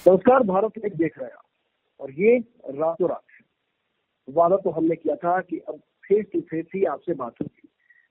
संस्कार भारत में देख रहे हैं और ये रातों रात है। वादा तो हमने किया था कि अब फेस टू फेस ही आपसे बात होगी,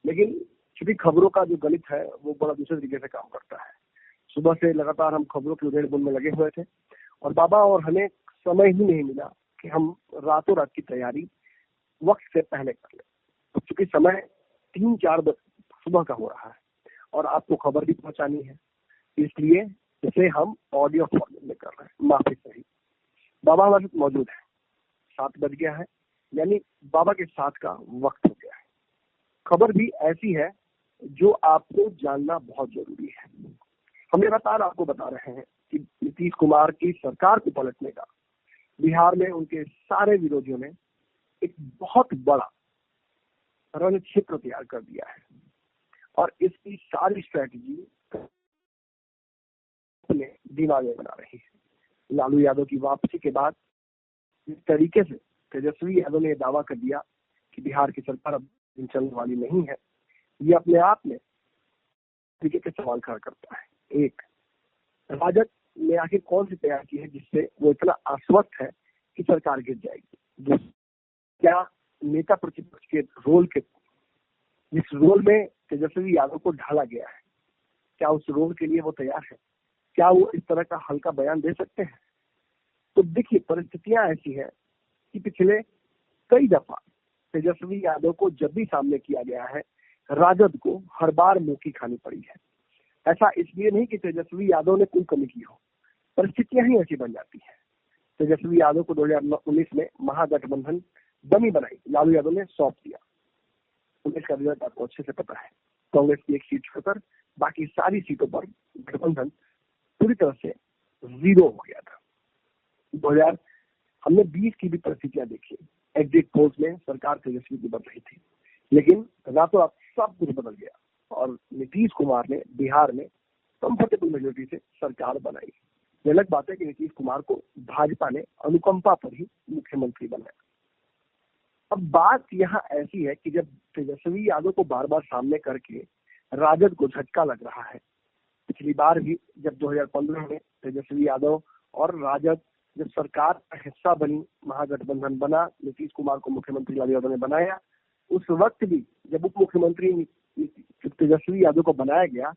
लेकिन चूंकि खबरों का जो गणित है वो बड़ा दूसरे तरीके से काम करता है। सुबह से लगातार हम खबरों की उधेड़ बुन में लगे हुए थे और बाबा और हमें समय ही नहीं मिला कि हम रातों रात की तैयारी वक्त से पहले कर ले। तो चूंकि समय 3-4 सुबह का हो रहा है और आपको खबर भी पहुंचानी है, इसलिए इसे हम ऑडियो फॉर्मेट में कर रहे हैं। माफी सही, बाबा हमारे साथ मौजूद है। 7 बज गया है, यानी बाबा के साथ का वक्त हो गया है। खबर भी ऐसी है जो आपको जानना बहुत जरूरी है। हम लगातार आपको बता रहे हैं कि नीतीश कुमार की सरकार को पलटने का बिहार में उनके सारे विरोधियों ने एक बहुत बड़ा रणक्षेत्र तैयार कर दिया है और इसकी सारी स्ट्रेटेजी अपने दिमाग में बना रही है। लालू यादव की वापसी के बाद इस तरीके से तेजस्वी यादव ने दावा कर दिया कि बिहार की सरकार अब चलने वाली नहीं है, ये अपने आप में तरीके के सवाल खड़ा करता है। एक, राजद ने आखिर कौन सी तैयार की है जिससे वो इतना आश्वस्त है कि सरकार गिर जाएगी। क्या नेता प्रतिपक्ष के रोल के जिस रोल में तेजस्वी यादव को ढाला गया है, क्या उस रोल के लिए वो तैयार है? क्या वो इस तरह का हल्का बयान दे सकते हैं? तो देखिए, परिस्थितियां ऐसी है कि पिछले कई दफा तेजस्वी यादव को जब भी सामने किया गया है, राजद को हर बार मुंह की खानी पड़ी है। ऐसा इसलिए नहीं कि तेजस्वी यादव ने कोई कमी की हो, परिस्थितियां ही ऐसी बन जाती है। तेजस्वी यादव को 2019 में महागठबंधन डमी बनाई, लालू यादव ने सौंप दिया। उन्नीस का रिजल्ट आपको अच्छे से पता है। कांग्रेस की एक सीट छोड़कर बाकी सारी सीटों पर गठबंधन पूरी तरह से जीरो हो गया था। 2000 हमने 20 की भी परिस्थितियां देखी। एग्जिट पोल्स में सरकार तेजस्वी की बन रही थी, लेकिन रातों रात सब कुछ बदल गया और नीतीश कुमार ने बिहार में कंफर्टेबल मेजोरिटी से सरकार बनाई। यह अलग बात है कि नीतीश कुमार को भाजपा ने अनुकंपा पर ही मुख्यमंत्री बनाया। अब बात यहाँ ऐसी है कि जब तेजस्वी यादव को बार बार सामने करके राजद को झटका लग रहा है, पिछली बार भी जब 2015 में तेजस्वी यादव और राजद जब सरकार का हिस्सा बनी, महागठबंधन बना, नीतीश कुमार को मुख्यमंत्री लालू यादव ने बनाया, उस वक्त भी जब उप मुख्यमंत्री तेजस्वी यादव को बनाया गया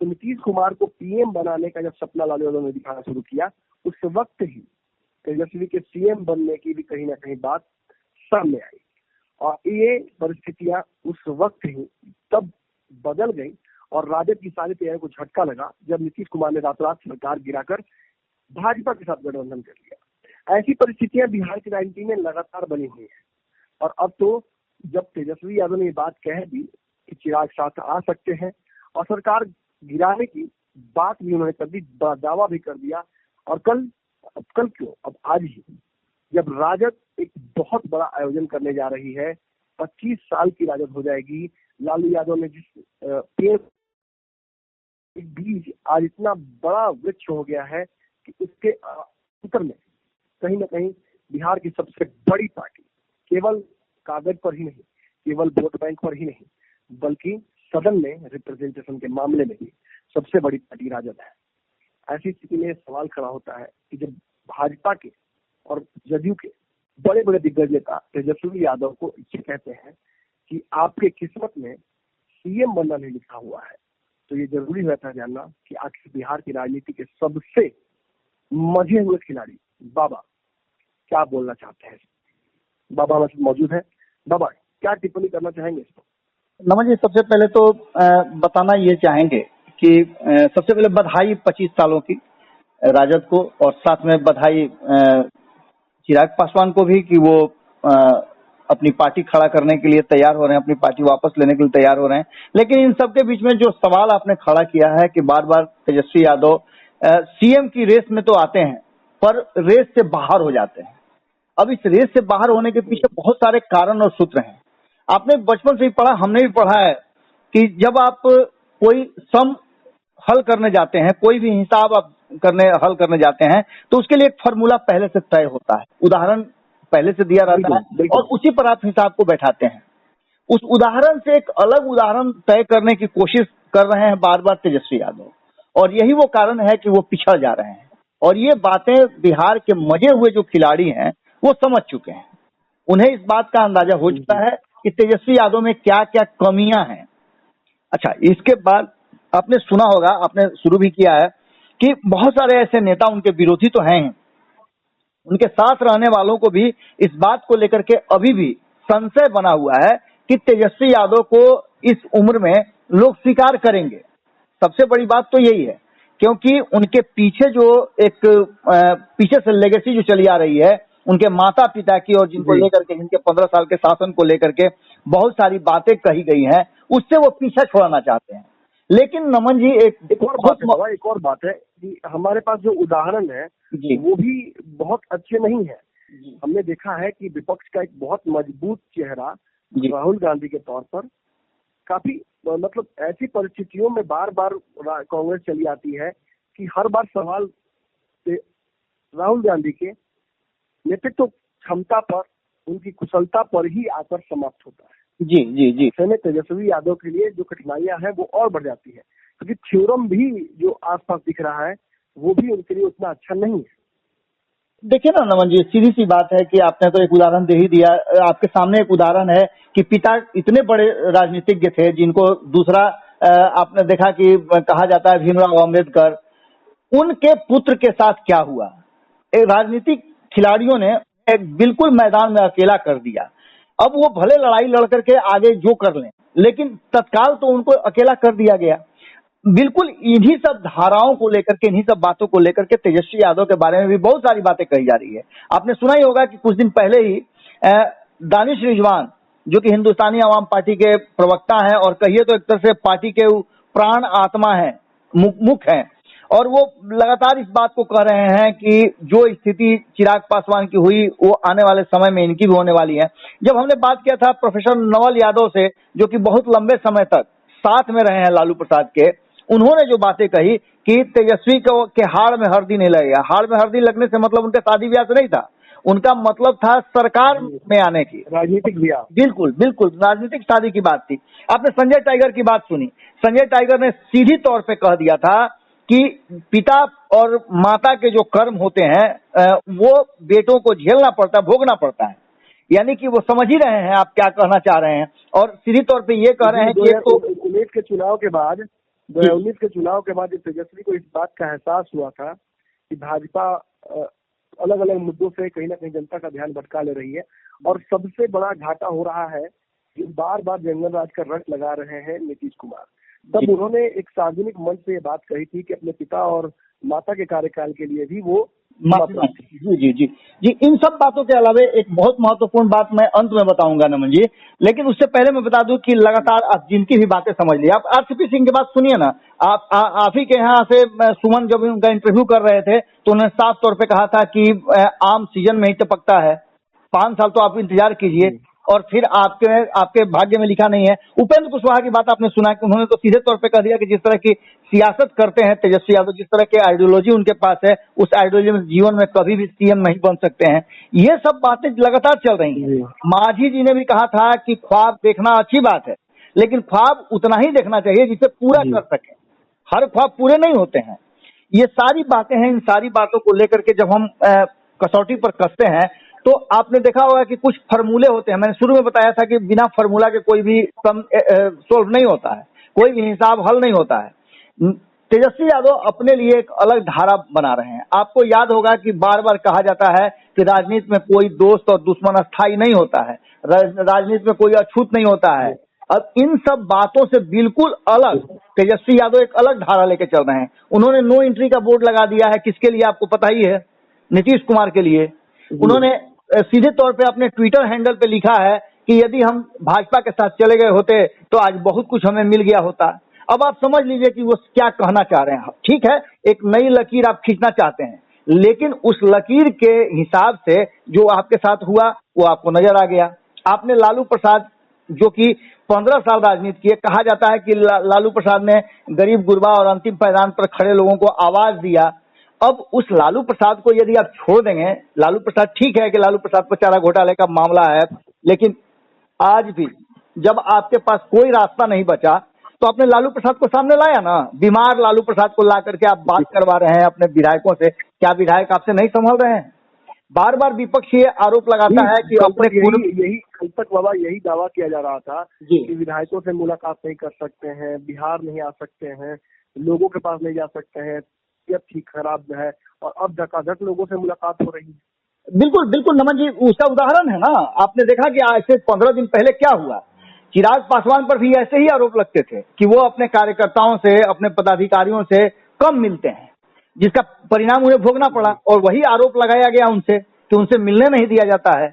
तो नीतीश कुमार को पीएम बनाने का जब सपना लालू यादव ने दिखाना शुरू किया, उस वक्त ही तेजस्वी के सीएम बनने की भी कहीं ना कहीं बात सामने आई और ये परिस्थितियां उस वक्त ही तब बदल गई और राजद की सारी तैयारी को झटका लगा जब नीतीश कुमार ने रातों रात सरकार गिराकर भाजपा के साथ गठबंधन कर लिया। ऐसी परिस्थितियां बिहार की राजनीति में लगातार बनी हुई है और अब तो जब तेजस्वी यादव ने ये बात कह दी कि चिराग साथ आ सकते हैं और सरकार गिराने की बात भी उन्होंने कर दी, दावा भी कर दिया। और कल क्यों, अब आज ही जब राजद एक बहुत बड़ा आयोजन करने जा रही है, 25 साल की राजद हो जाएगी। लालू यादव ने जिस पेड़ बीज आज इतना बड़ा वृक्ष हो गया है कि उसके उत्तर में कहीं ना कहीं बिहार की सबसे बड़ी पार्टी केवल कागज पर ही नहीं, केवल वोट बैंक पर ही नहीं, बल्कि सदन में रिप्रेजेंटेशन के मामले में भी सबसे बड़ी पार्टी राजद है। ऐसी स्थिति में सवाल खड़ा होता है कि जब भाजपा के और जदयू के बड़े बड़े दिग्गज नेता तेजस्वी यादव को ये कहते हैं कि आपके किस्मत में सीएम बनना नहीं लिखा हुआ है, तो ये जरूरी रहता है जानना कि आखिर बिहार की राजनीति के सबसे मजे हुए खिलाड़ी बाबा क्या बोलना चाहते हैं। बाबा हमारे साथ मौजूद है। बाबा, क्या टिप्पणी करना चाहेंगे इस पर? नमन जी, सबसे पहले तो बताना ये चाहेंगे कि सबसे पहले बधाई 25 सालों की राजद को, और साथ में बधाई चिराग पासवान को भी कि वो अपनी पार्टी खड़ा करने के लिए तैयार हो रहे हैं, अपनी पार्टी वापस लेने के लिए तैयार हो रहे हैं। लेकिन इन सबके बीच में जो सवाल आपने खड़ा किया है कि बार बार तेजस्वी यादव सीएम की रेस में तो आते हैं पर रेस से बाहर हो जाते हैं। अब इस रेस से बाहर होने के पीछे बहुत सारे कारण और सूत्र हैं। आपने बचपन से ही पढ़ा, हमने भी पढ़ा है कि जब आप कोई सम हल करने जाते हैं, कोई भी हिसाब आप हल करने जाते हैं, तो उसके लिए एक फार्मूला पहले से तय होता है, उदाहरण पहले से दिया रहता है और उसी पर आप हिसाब को बैठाते हैं। उस उदाहरण से एक अलग उदाहरण तय करने की कोशिश कर रहे हैं बार बार तेजस्वी यादव, और यही वो कारण है कि वो पिछड़ जा रहे हैं। और ये बातें बिहार के मजे हुए जो खिलाड़ी हैं वो समझ चुके हैं। उन्हें इस बात का अंदाजा हो चुका है कि तेजस्वी यादव में क्या क्या कमियां हैं। अच्छा, इसके बाद आपने सुना होगा, आपने शुरू भी किया है कि बहुत सारे ऐसे नेता उनके विरोधी तो हैं, उनके साथ रहने वालों को भी इस बात को लेकर के अभी भी संशय बना हुआ है कि तेजस्वी यादव को इस उम्र में लोग स्वीकार करेंगे। सबसे बड़ी बात तो यही है, क्योंकि उनके पीछे जो एक पीछे से लेगेसी जो चली आ रही है उनके माता पिता की, और जिनको लेकर के, जिनके 15 साल के शासन को लेकर के बहुत सारी बातें कही गई हैं, उससे वो पीछा छुड़ाना चाहते हैं। लेकिन नमन जी एक और बात है कि हमारे पास जो उदाहरण है वो भी बहुत अच्छे नहीं है। हमने देखा है कि विपक्ष का एक बहुत मजबूत चेहरा राहुल गांधी के तौर पर काफी मतलब ऐसी परिस्थितियों में बार बार कांग्रेस चली आती है कि हर बार सवाल राहुल गांधी के नेतृत्व क्षमता पर, उनकी कुशलता पर ही आकर समाप्त होता है। जी जी जी। ऐसे में तेजस्वी यादव के लिए जो कठिनाइयां हैं वो और बढ़ जाती है, क्योंकि थ्योरम भी जो आसपास दिख रहा है वो भी उनके लिए उतना अच्छा नहीं है। देखिए ना नमन जी, सीधी सी बात है कि आपने तो एक उदाहरण दे ही दिया। आपके सामने एक उदाहरण है कि पिता इतने बड़े राजनीतिज्ञ थे, जिनको दूसरा आपने देखा कि कहा जाता है भीमराव अम्बेडकर, उनके पुत्र के साथ क्या हुआ। एक राजनीतिक खिलाड़ियों ने एक बिल्कुल मैदान में अकेला कर दिया। अब वो भले लड़ाई लड़ करके आगे जो कर लें, लेकिन तत्काल तो उनको अकेला कर दिया गया। बिल्कुल इन्हीं सब धाराओं को लेकर के, इन्हीं सब बातों को लेकर के तेजस्वी यादव के बारे में भी बहुत सारी बातें कही जा रही है। आपने सुना ही होगा कि कुछ दिन पहले ही दानिश रिजवान, जो कि हिंदुस्तानी आवाम पार्टी के प्रवक्ता हैं और कहिए तो एक तरह से पार्टी के प्राण आत्मा हैं, मुख हैं, और वो लगातार इस बात को कह रहे हैं कि जो स्थिति चिराग पासवान की हुई वो आने वाले समय में इनकी भी होने वाली है। जब हमने बात किया था प्रोफेसर नवल यादव से, जो कि बहुत लंबे समय तक साथ में रहे हैं लालू प्रसाद के, उन्होंने जो बातें कही कि तेजस्वी को के हाड़ में हल्दी नहीं लगेगा। हाड़ में हल्दी लगने से मतलब उनके शादी ब्याह से नहीं था, उनका मतलब था सरकार में आने की, राजनीतिक ब्याह। बिल्कुल बिल्कुल राजनीतिक शादी की बात थी। आपने संजय टाइगर की बात सुनी। संजय टाइगर ने सीधी तौर पे कह दिया था कि पिता और माता के जो कर्म होते हैं वो बेटों को झेलना पड़ता है, भोगना पड़ता है। यानी कि वो समझ ही रहे हैं आप क्या कहना चाह रहे हैं, और सीधी तौर पे ये कह रहे हैं कि 2019 के चुनाव के बाद 2019 के चुनाव के बाद तेजस्वी को इस बात का एहसास हुआ था कि भाजपा अलग अलग मुद्दों से कहीं ना कहीं जनता का ध्यान भटका ले रही है, और सबसे बड़ा घाटा हो रहा है कि बार बार जंगल राज का रट लगा रहे हैं नीतीश कुमार। तब उन्होंने एक सार्वजनिक मंच से ये बात कही थी कि अपने पिता और माता के कार्यकाल के लिए भी वो जी जी जी जी। इन सब बातों के अलावा एक बहुत महत्वपूर्ण बात मैं अंत में बताऊंगा नमन जी, लेकिन उससे पहले मैं बता दूं कि लगातार आप जिनकी भी बातें समझ ली, आप आरसीपी सिंह की बात सुनिए ना। आप ही के यहाँ से सुमन जब उनका इंटरव्यू कर रहे थे तो उन्होंने साफ तौर पे कहा था कि आम सीजन में ही टपकता है, 5 साल तो आप इंतजार कीजिए और फिर आपके भाग्य में लिखा नहीं है। उपेंद्र कुशवाहा की बात आपने सुना कि उन्होंने तो सीधे तौर पे कह दिया कि जिस तरह की सियासत करते हैं तेजस्वी यादव, जिस तरह के आइडियोलॉजी उनके पास है, उस आइडियोलॉजी में जीवन में कभी भी सीएम नहीं बन सकते हैं। ये सब बातें लगातार चल रही हैं। मांझी जी ने भी कहा था कि ख्वाब देखना अच्छी बात है, लेकिन ख्वाब उतना ही देखना चाहिए जिसे पूरा कर सके। हर ख्वाब पूरे नहीं होते हैं। ये सारी बातें हैं। इन सारी बातों को लेकर के जब हम कसौटी पर कसते हैं तो आपने देखा होगा कि कुछ फार्मूले होते हैं। मैंने शुरू में बताया था कि बिना फार्मूला के कोई भी सोल्व नहीं होता है, कोई भी हिसाब हल नहीं होता है। तेजस्वी यादव अपने लिए एक अलग धारा बना रहे हैं। आपको याद होगा कि बार बार कहा जाता है कि राजनीति में कोई दोस्त और दुश्मन अस्थायी नहीं होता है, राजनीति में कोई अछूत नहीं होता है। अब इन सब बातों से बिल्कुल अलग तेजस्वी यादव एक अलग धारा लेके चल रहे हैं। उन्होंने नो एंट्री का बोर्ड लगा दिया है। किसके लिए आपको पता ही है, नीतीश कुमार के लिए। उन्होंने सीधे तौर पे अपने ट्विटर हैंडल पे लिखा है कि यदि हम भाजपा के साथ चले गए होते तो आज बहुत कुछ हमें मिल गया होता। अब आप समझ लीजिए कि वो क्या कहना चाह रहे हैं। ठीक है, एक नई लकीर आप खींचना चाहते हैं, लेकिन उस लकीर के हिसाब से जो आपके साथ हुआ वो आपको नजर आ गया। आपने लालू प्रसाद, जो कि 15 साल राजनीति किए, कहा जाता है कि लालू प्रसाद ने गरीब गुरबा और अंतिम पायदान पर खड़े लोगों को आवाज दिया। अब उस लालू प्रसाद को यदि आप छोड़ देंगे, लालू प्रसाद, ठीक है कि लालू प्रसाद पर चारा घोटाले का मामला है, लेकिन आज भी जब आपके पास कोई रास्ता नहीं बचा तो आपने लालू प्रसाद को सामने लाया ना, बीमार लालू प्रसाद को ला करके आप बात करवा रहे हैं अपने विधायकों से। क्या विधायक आपसे नहीं संभल रहे हैं? बार बार विपक्ष ये आरोप लगाता है कि अपने यही कल तक बाबा यही दावा किया जा रहा था कि विधायकों से मुलाकात नहीं कर सकते हैं, बिहार नहीं आ सकते हैं, लोगों के पास नहीं जा सकते हैं, तबीयत ठीक खराब है, और अब धकाधक लोगों से मुलाकात हो रही है। बिल्कुल बिल्कुल नमन जी, उसका उदाहरण है ना, आपने देखा कि आज से 15 दिन पहले क्या हुआ। चिराग पासवान पर भी ऐसे ही आरोप लगते थे कि वो अपने कार्यकर्ताओं से, अपने पदाधिकारियों से कम मिलते हैं, जिसका परिणाम उन्हें भोगना पड़ा। और वही आरोप लगाया गया उनसे कि उनसे मिलने नहीं दिया जाता है।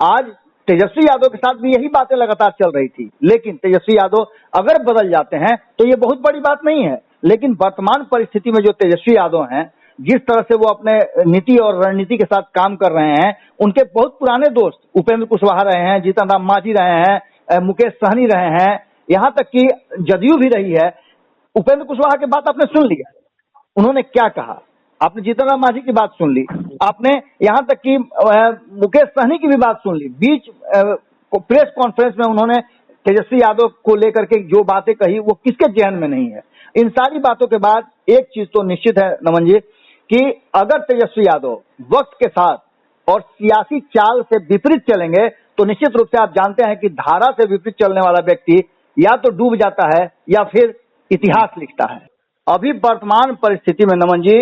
आज तेजस्वी यादव के साथ भी यही बातें लगातार चल रही थी, लेकिन तेजस्वी यादव अगर बदल जाते हैं तो ये बहुत बड़ी बात नहीं है। लेकिन वर्तमान परिस्थिति में जो तेजस्वी यादव हैं, जिस तरह से वो अपने नीति और रणनीति के साथ काम कर रहे हैं, उनके बहुत पुराने दोस्त उपेंद्र कुशवाहा रहे हैं, जीतन राम मांझी रहे हैं, मुकेश सहनी रहे हैं, यहाँ तक कि जदयू भी रही है। उपेंद्र कुशवाहा की बात आपने सुन लिया, उन्होंने क्या कहा, आपने जीतन राम मांझी की बात सुन ली, आपने यहाँ तक कि मुकेश सहनी की भी बात सुन ली। बीच प्रेस कॉन्फ्रेंस में उन्होंने तेजस्वी यादव को लेकर के जो बातें कही वो किसके जहन में नहीं है। इन सारी बातों के बाद एक चीज तो निश्चित है नमन जी कि अगर तेजस्वी यादव वक्त के साथ और सियासी चाल से विपरीत चलेंगे तो निश्चित रूप से आप जानते हैं कि धारा से विपरीत चलने वाला व्यक्ति या तो डूब जाता है या फिर इतिहास लिखता है। अभी वर्तमान परिस्थिति में नमन जी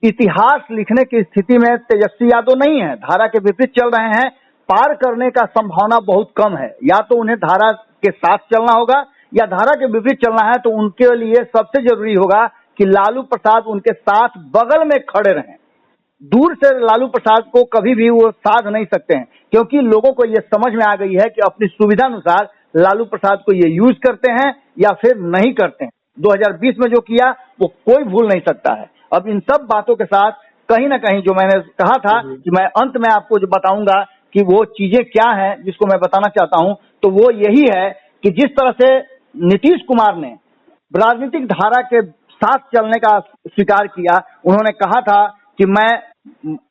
इतिहास लिखने की स्थिति में तेजस्वी यादव नहीं है, धारा के विपरीत चल रहे हैं, पार करने का संभावना बहुत कम है। या तो उन्हें धारा के साथ चलना होगा या धारा के विपरीत चलना है, तो उनके लिए सबसे जरूरी होगा कि लालू प्रसाद उनके साथ बगल में खड़े रहें। दूर से लालू प्रसाद को कभी भी वो साध नहीं सकते हैं, क्योंकि लोगों को ये समझ में आ गई है कि अपनी सुविधा अनुसार लालू प्रसाद को ये यूज करते हैं या फिर नहीं करते हैं। 2020 में जो किया वो कोई भूल नहीं सकता है। अब इन सब बातों के साथ कहीं ना कहीं जो मैंने कहा था कि मैं अंत में आपको जो बताऊंगा कि वो चीजें क्या हैं जिसको मैं बताना चाहता हूं, तो वो यही है कि जिस तरह से नीतीश कुमार ने राजनीतिक धारा के साथ चलने का स्वीकार किया, उन्होंने कहा था कि मैं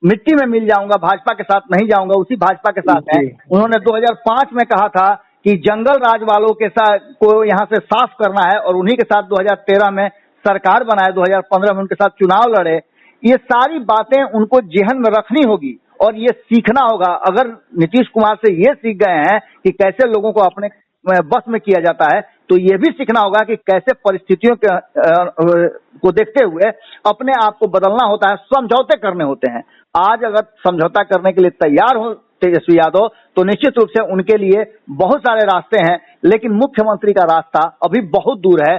मिट्टी में मिल जाऊंगा, भाजपा के साथ नहीं जाऊंगा, उसी भाजपा के साथ है। उन्होंने 2005 में कहा था कि जंगल राज वालों के साथ को यहाँ से साफ करना है और उन्हीं के साथ 2013 में सरकार बनाए, 2015 में उनके साथ चुनाव लड़े। ये सारी बातें उनको जेहन में रखनी होगी और ये सीखना होगा। अगर नीतीश कुमार से ये सीख गए हैं कि कैसे लोगों को अपने बस में किया जाता है, तो ये भी सीखना होगा कि कैसे परिस्थितियों को देखते हुए अपने आप को बदलना होता है, समझौते करने होते हैं। आज अगर समझौता करने के लिए तैयार हो तेजस्वी यादव तो निश्चित रूप से उनके लिए बहुत सारे रास्ते हैं, लेकिन मुख्यमंत्री का रास्ता अभी बहुत दूर है।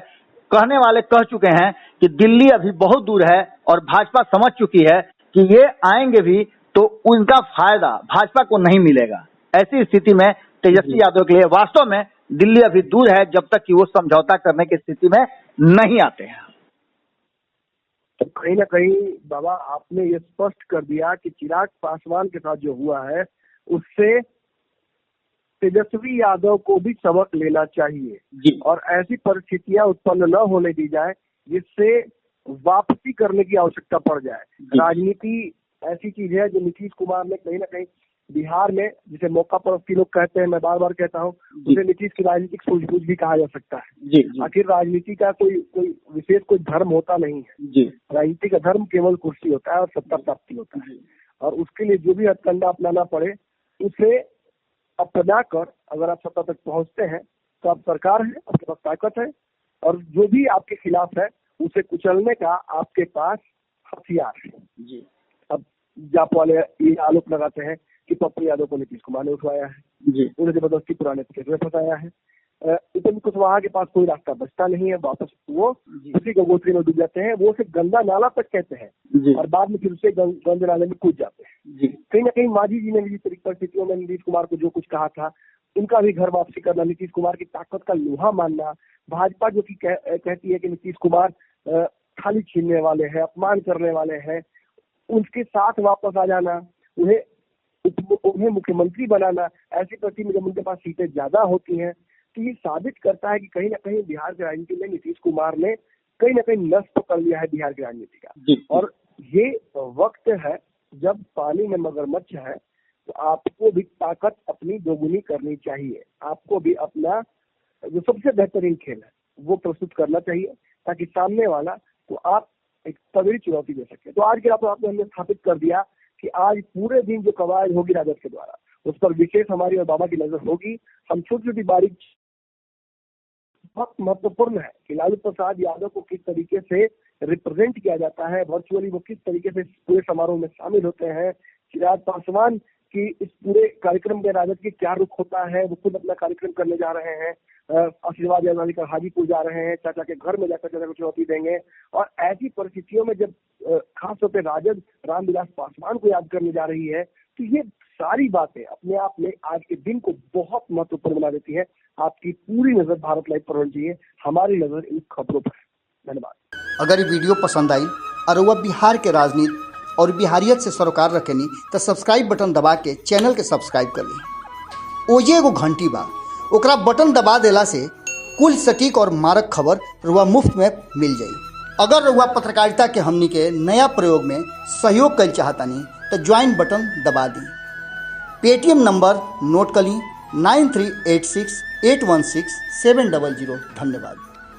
कहने वाले कह चुके हैं कि दिल्ली अभी बहुत दूर है और भाजपा समझ चुकी है कि ये आएंगे भी तो उनका फायदा भाजपा को नहीं मिलेगा। ऐसी स्थिति में तेजस्वी यादव के लिए वास्तव में दिल्ली अभी दूर है, जब तक कि वो समझौता करने की स्थिति में नहीं आते हैं। तो कहीं ना कहीं बाबा आपने ये स्पष्ट कर दिया कि चिराग पासवान के साथ जो हुआ है उससे तेजस्वी यादव को भी सबक लेना चाहिए और ऐसी परिस्थितियां उत्पन्न न होने दी जाए जिससे वापसी करने की आवश्यकता पड़ जाए। राजनीति ऐसी चीज है जो नीतीश कुमार ने कहीं ना कहीं बिहार में, जिसे मौका परस्ती लोग कहते हैं, मैं बार बार कहता हूँ, उसे नीतीश की राजनीतिक सूझबूझ भी कहा जा सकता है। आखिर राजनीति का कोई विशेष कोई धर्म होता नहीं है। राजनीति का धर्म केवल कुर्सी होता है और सत्ता प्राप्ति होता है, और उसके लिए जो भी हथकंडा अपनाना पड़े उसे अपना कर अगर आप सत्ता तक पहुंचते हैं तो आप सरकार है, आपके पास ताकत है, और जो भी आपके खिलाफ है उसे कुचलने का आपके पास हथियार है। अब जाप वाले ये आरोप लगाते हैं कि पप्पू यादव को नीतीश कुमार ने उठवाया है, उन्हें जबरदस्ती पुराने केस में फंसाया है। उपेंद्र कुशवाहा के पास कोई रास्ता बचता नहीं है, वापस वो उसी गंगोत्री में डूब जाते हैं। वो उसे गंदा नाला तक कहते हैं और बाद में फिर उसे गंदे नाले में कूद जाते हैं। कहीं ना कहीं मांझी जी ने भी जिस परिस्थितियों में नीतीश कुमार को जो कुछ कहा था, उनका भी घर वापसी करना, नीतीश कुमार की ताकत का लोहा मानना, भाजपा जो कि कहती है कि नीतीश कुमार थाली छीनने वाले हैं, अपमान करने वाले हैं, उनके साथ वापस आ जाना, उन्हें मुख्यमंत्री बनाना। ऐसी परिस्थिति में जब उनके पास सीटें ज्यादा होती हैं तो ये साबित करता है कि कहीं ना कहीं बिहार की राजनीति में नीतीश कुमार ने कहीं ना कहीं नस पकड़ लिया है बिहार की राजनीति का। और ये वक्त है जब पानी में मगरमच्छ है, तो आपको भी ताकत अपनी दोगुनी करनी चाहिए। आपको भी अपना जो सबसे बेहतरीन खेल है वो प्रस्तुत करना चाहिए ताकि सामने वाला को आप एक तगड़ी चुनौती दे सके। तो आज के रात आपने हमने स्थापित कर दिया कि आज पूरे दिन जो कवायद होगी राजद के द्वारा उस पर विशेष हमारी और बाबा की नजर होगी। हम छोटी छोटी बारीक बहुत महत्वपूर्ण है कि लालू प्रसाद यादव को किस तरीके से रिप्रेजेंट किया जाता है वर्चुअली, वो किस तरीके से पूरे समारोह में शामिल होते हैं। चिराग पासवान की इस पूरे कार्यक्रम में राजद की क्या रुख होता है, वो खुद अपना कार्यक्रम करने जा रहे हैं, आशीर्वाद यात्रा लेकर हाजीपुर जा रहे हैं, चाचा के घर में जाकर चाचा को चुनौती देंगे। और ऐसी परिस्थितियों में जब खासतौर पर राजद रामविलास पासवान को याद करने जा रही है तो ये सारी बातें अपने आप में आज के दिन को बहुत महत्वपूर्ण बना देती है। आपकी पूरी नजर भारत लाइव पर होनी चाहिए, हमारी नजर इन खबरों पर। धन्यवाद। अगर ये वीडियो पसंद आई और वह बिहार के राजनीति और बिहारियत से सरोकार रखेनी तो सब्सक्राइब बटन दबा के चैनल के सब्सक्राइब कर ली। ओजे एगो घंटी बा, ओकरा बटन दबा देला से कुल सटीक और मारक खबर रुआ मुफ्त में मिल जाई। अगर रुआ पत्रकारिता के हमनी के नया प्रयोग में सहयोग कर चाहतानी तो ज्वाइन बटन दबा दी। पेटीएम नंबर नोट कर ली 9386816700। धन्यवाद।